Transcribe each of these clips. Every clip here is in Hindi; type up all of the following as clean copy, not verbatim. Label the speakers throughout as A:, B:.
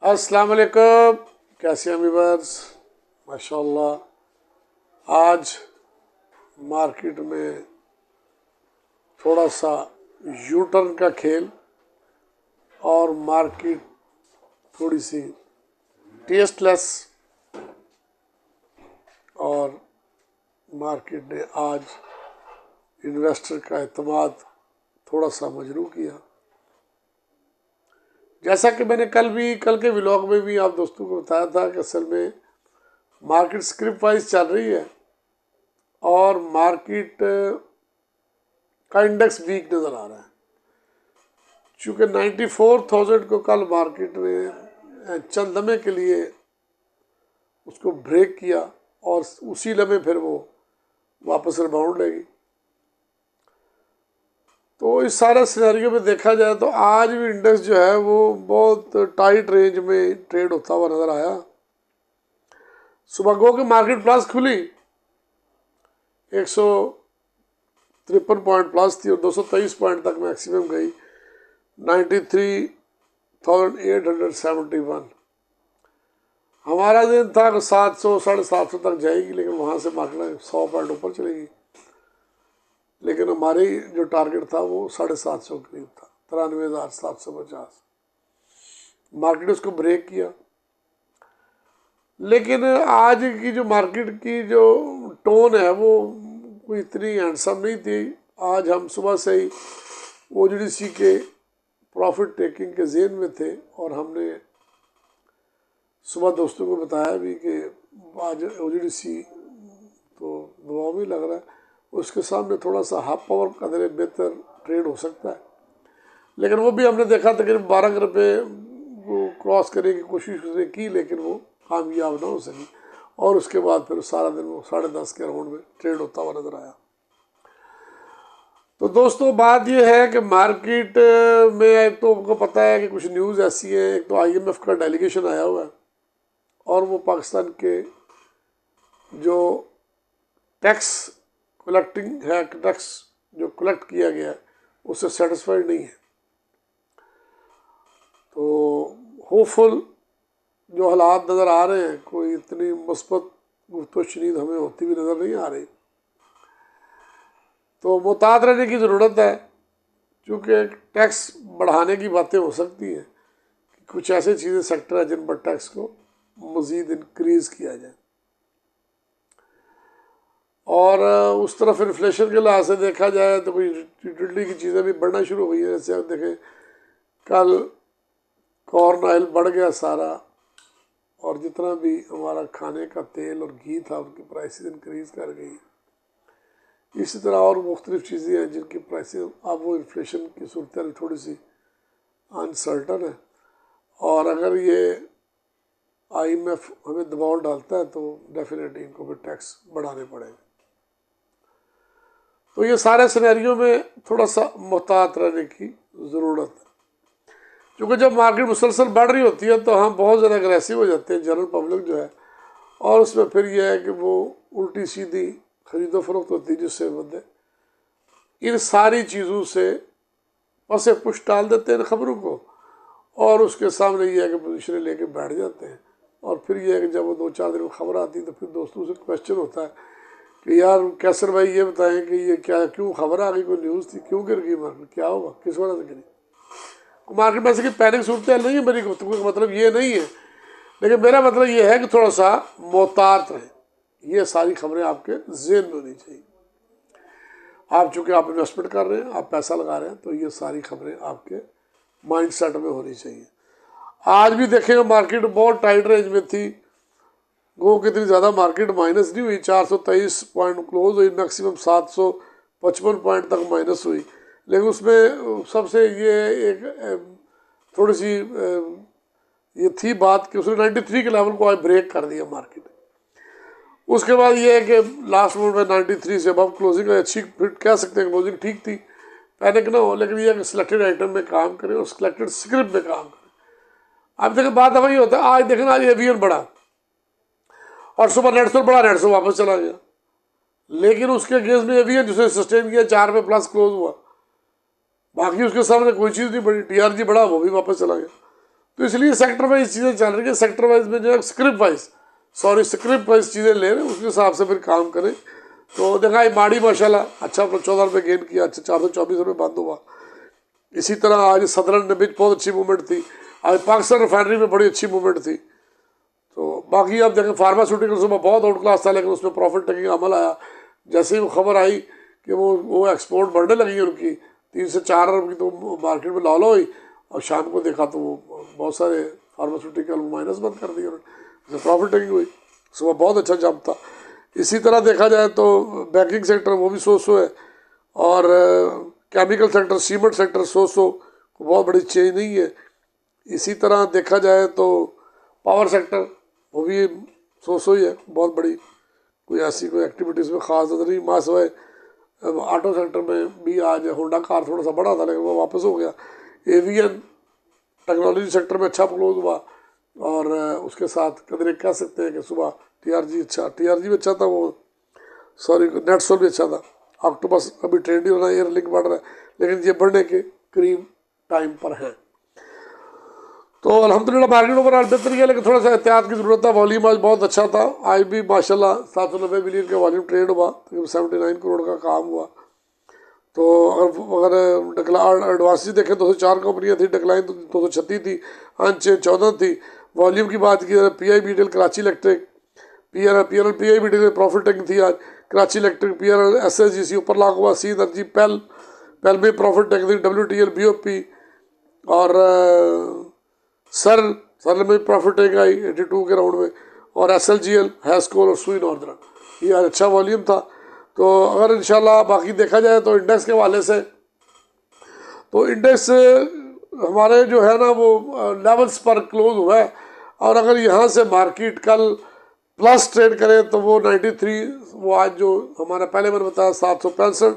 A: अस्सलाम वालेकुम, कैसे हैं व्यूअर्स। माशाल्लाह आज मार्केट में थोड़ा सा यू टर्न का खेल और मार्केट थोड़ी सी टेस्टलेस और मार्केट ने आज इन्वेस्टर का एतमाद थोड़ा सा मजरू किया। जैसा कि मैंने कल के व्लॉग में भी आप दोस्तों को बताया था कि असल में मार्केट स्क्रिप्ट वाइज चल रही है और मार्केट का इंडेक्स वीक नज़र आ रहा है। चूँकि 94,000 को कल मार्केट ने चंद लम्हे के लिए उसको ब्रेक किया और उसी लम्हे फिर वो वापस रिबाउंड लेगी। तो इस सारे सिनेरियो में देखा जाए तो आज भी इंडेक्स जो है वो बहुत टाइट रेंज में ट्रेड होता हुआ नज़र आया। सुबह गो के मार्केट प्लस खुली 153 पॉइंट प्लस थी और 223 पॉइंट तक मैक्सिमम गई 93,871। हमारा दिन था कि 700-750 तक जाएगी, लेकिन वहाँ से मार्केट 100 पॉइंट ऊपर चलेगी। लेकिन हमारी जो टारगेट था वो 750 के करीब था, 93,750। मार्केट उसको ब्रेक किया। लेकिन आज की जो मार्केट की जो टोन है वो कोई इतनी हैंडसम नहीं थी। आज हम सुबह से ही OGDC के प्रॉफिट टेकिंग के ज़ेन में थे और हमने सुबह दोस्तों को बताया भी कि आज OGDC तो दबाव में लग रहा है, उसके सामने थोड़ा सा हाफ पावर कदर बेहतर ट्रेड हो सकता है। लेकिन वो भी हमने देखा तकरीबन 12 रुपये को क्रॉस करने की कोशिश उसने की, लेकिन वो कामयाब ना हो सकी और उसके बाद फिर सारा दिन वो 10.5 के अराउंड में ट्रेड होता हुआ नज़र आया। तो दोस्तों बात ये है कि मार्केट में एक तो आपको पता है कि कुछ न्यूज़ ऐसी है। एक तो IMF का डेलीगेशन आया हुआ है और वो पाकिस्तान के जो टैक्स कलेक्टिंग है, टैक्स जो कलेक्ट किया गया है उससे सेटिस्फाइड नहीं है। तो होपफुल जो हालात नज़र आ रहे हैं, कोई इतनी मुस्बत गुफ्तगू हमें होती हुई नज़र नहीं आ रही। तो मुहतात रहने की ज़रूरत है, क्योंकि टैक्स बढ़ाने की बातें हो सकती हैं कि कुछ ऐसी चीज़ें सेक्टर है जिन पर टैक्स को मज़ीद इंक्रीज़ किया जाए। और उस तरफ इन्फ्लेशन के लिहाज से देखा जाए तो कोई यूटिलिटी की चीज़ें भी बढ़ना शुरू हो गई हैं। जैसे आप देखें कल कॉर्न ऑयल बढ़ गया सारा, और जितना भी हमारा खाने का तेल और घी था उनकी प्राइसेस इंक्रीज़ कर गई। इसी तरह और मुख्तलिफ चीज़ें हैं जिनकी प्राइसेस अब वो इन्फ्लेशन की सूरत थोड़ी सी अनसर्टन है। और अगर ये IMF हमें दबाव डालता है तो डेफिनेटली इनको भी टैक्स बढ़ाने पड़ेंगे। तो ये सारे सिनेरियो में थोड़ा सा मुहतात रहने की ज़रूरत है, क्योंकि जब मार्केट मुसलसल बढ़ रही होती है तो हम बहुत ज़्यादा अग्रेसिव हो जाते हैं, जनरल पब्लिक जो है, और उसमें फिर यह है कि वो उल्टी सीधी ख़रीदो फरोख्त होती है, जिससे बंदे इन सारी चीज़ों से पसे पुश डाल देते हैं ख़बरों को, और उसके सामने ये है कि पोजीशनें लेके बैठ जाते हैं। और फिर यह है कि जब वो 2-4 दिन में खबर आती है तो फिर दोस्तों से क्वेश्चन होता है कि यार कैसर भाई ये बताएं कि ये क्या, क्यों खबर आ गई, कोई न्यूज़ थी, क्यों गिर गई मार्केट, क्या होगा, किस वजह से गिरी। मार्केट में ऐसे की पैनिक सूरत नहीं है, मेरी गुफ्तगू का मतलब ये नहीं है, लेकिन मेरा मतलब ये है कि थोड़ा सा मोहतात रहें। ये सारी खबरें आपके ज़हन में होनी चाहिए। आप चूँकि आप इन्वेस्टमेंट कर रहे हैं, आप पैसा लगा रहे हैं, तो ये सारी खबरें आपके माइंड सेट में होनी चाहिए। आज भी देखेंगे मार्केट बहुत टाइट रेंज में थी। गो कितनी ज़्यादा मार्केट माइनस नहीं हुई, 423 पॉइंट क्लोज हुई, मैक्सिमम 755 पॉइंट तक माइनस हुई। लेकिन उसमें सबसे ये एक थोड़ी सी ये थी बात कि उसने 93 के लेवल को आज ब्रेक कर दिया मार्केट। उसके बाद ये है कि लास्ट मोमेंट में 93 से अब क्लोजिंग अच्छी, फिर कह सकते हैं क्लोजिंग ठीक थी, पैनिक ना हो। लेकिन ये है कि सिलेक्टेड आइटम में काम करें और सिलेक्टेड स्क्रिप्ट में काम करें। अब देखें बात वही होता है, आज देखना आज एवियन बढ़ा और सुबह नेटसो बढ़ा, नेटसो वापस चला गया, लेकिन उसके अगेंस्ट में एवियन जिसने सस्टेन किया 4 पे प्लस क्लोज हुआ, बाकी उसके सामने कोई चीज़ नहीं बढ़ी। TRG बढ़ा, वो भी वापस चला गया। तो इसलिए सेक्टर वाइज चीज़ें चल रही है। सेक्टर वाइज में जो है स्क्रिप्ट वाइज चीज़ें ले रहे हैं, उसके हिसाब से फिर काम करें। तो देखा ये माड़ी माशाल्लाह अच्छा 14 रुपये गेन किया, अच्छा 424 रुपये बंद हुआ। इसी तरह आज सदरन में भी बहुत अच्छी मूवमेंट थी। आज पाकिस्तान रिफाइनरी में बड़ी अच्छी मूवमेंट थी। तो बाकी आप देखें फार्मास्यूटिकल्स में बहुत आउट क्लास था, लेकिन उसमें प्रॉफिट टेकिंग अमल आया। जैसे ही वो खबर आई कि वो एक्सपोर्ट बढ़ने लगी उनकी 3 से 4 अरब की, तो मार्केट में लॉलो हुई। और शाम को देखा तो वो बहुत सारे फार्मास्यूटिकल माइनस बंद कर दिए उन्होंने, प्रॉफिट टेकिंग हुई। सुबह बहुत अच्छा जंप था। इसी तरह देखा जाए तो बैंकिंग सेक्टर वो भी 100 है, और केमिकल सेक्टर, सीमेंट सेक्टर 100 को बहुत बड़ी चेंज नहीं है। इसी तरह देखा जाए तो पावर सेक्टर वो भी 100 ही है, बहुत बड़ी कोई ऐसी कोई एक्टिविटीज़ में ख़ास नजर नहीं। मास हुए ऑटो सेक्टर में भी आज होंडा कार थोड़ा सा बढ़ा था, लेकिन वो वापस हो गया। एवियन टेक्नोलॉजी सेक्टर में अच्छा क्लोज हुआ, और उसके साथ कदर कह सकते हैं कि सुबह टीआरजी भी अच्छा था, वो नेटसोल भी अच्छा था। ऑक्टोपस अभी ट्रेंड ही हो रहा है, एयर लिंक बढ़ रहा है, लेकिन ये बढ़ने के करीब टाइम पर है। तो अल्हम्दुलिल्लाह मार्केट ओवरऑल बेहतर गया, लेकिन थोड़ा सा एहतियात की ज़रूरत था। वॉल्यूम आज बहुत अच्छा था। आज भी माशाल्लाह 790 मिलियन का वॉल्यूम ट्रेड हुआ, तकरीबन 79 करोड़ का काम हुआ। तो अगर एडवांस देखें तो 204 कंपनियाँ थी, डिक्लाइन तो 236 थी, अनचेंज 14 थी। वॉल्यूम की बात की जाए PIBDL Karachi electric, PNL PIBDL में प्रॉफिट टेकिंग थी आज। कराची इलेक्ट्रिक, PNL SSGC ऊपर लाख हुआ। सी एनर्जी पेल में प्रॉफिट टेकिंग थी। WTL BOP और सर में प्रॉफिट टेकिंग आई 82 के राउंड में। और SLGL, हैस्कोल और सुई नॉर्दर्न, ये आज अच्छा वॉल्यूम था। तो अगर इंशाल्लाह बाकी देखा जाए तो इंडेक्स के हवाले से, तो इंडेक्स हमारे जो है ना वो लेवल्स पर क्लोज हुआ है। और अगर यहाँ से मार्केट कल प्लस ट्रेड करे तो वो 93, वो आज जो हमारा पहले मैंने बताया 765,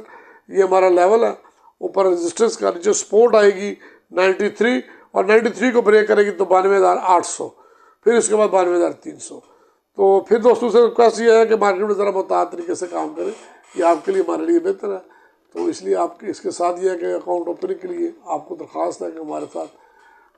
A: ये हमारा लेवल है। ऊपर रेजिस्टेंस का नीचे सपोर्ट आएगी 93, और 93 को ब्रेक करेगी तो 92,800, फिर इसके बाद 92,300। तो फिर दोस्तों से रिक्वेस्ट ये है कि मार्केट में ज़रा मुताबिक तरीके से काम करें, ये आपके लिए हमारे लिए बेहतर है। तो इसलिए आपके इसके साथ ये है कि अकाउंट ओपनिंग के लिए आपको दरख्वास्त है कि हमारे साथ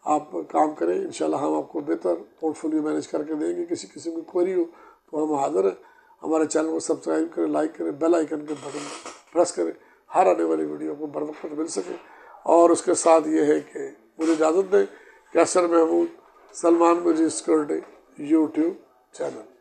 A: आप काम करें। इंशाल्लाह हम आपको बेहतर पोर्टफोलियो मैनेज करके देंगे। किसी किस्म की क्वेरी हो तो हम हाज़िर हैं। हमारे चैनल को सब्सक्राइब करें, लाइक करें, बेल आइकन के बटन प्रेस करें, हर आने वाली वीडियो को बर वक्त मिल सके। और उसके साथ ये है कि मुझे इजाज़त दें। कैसर महमूद, सलमान मजीद सिक्योरिटी यूट्यूब चैनल।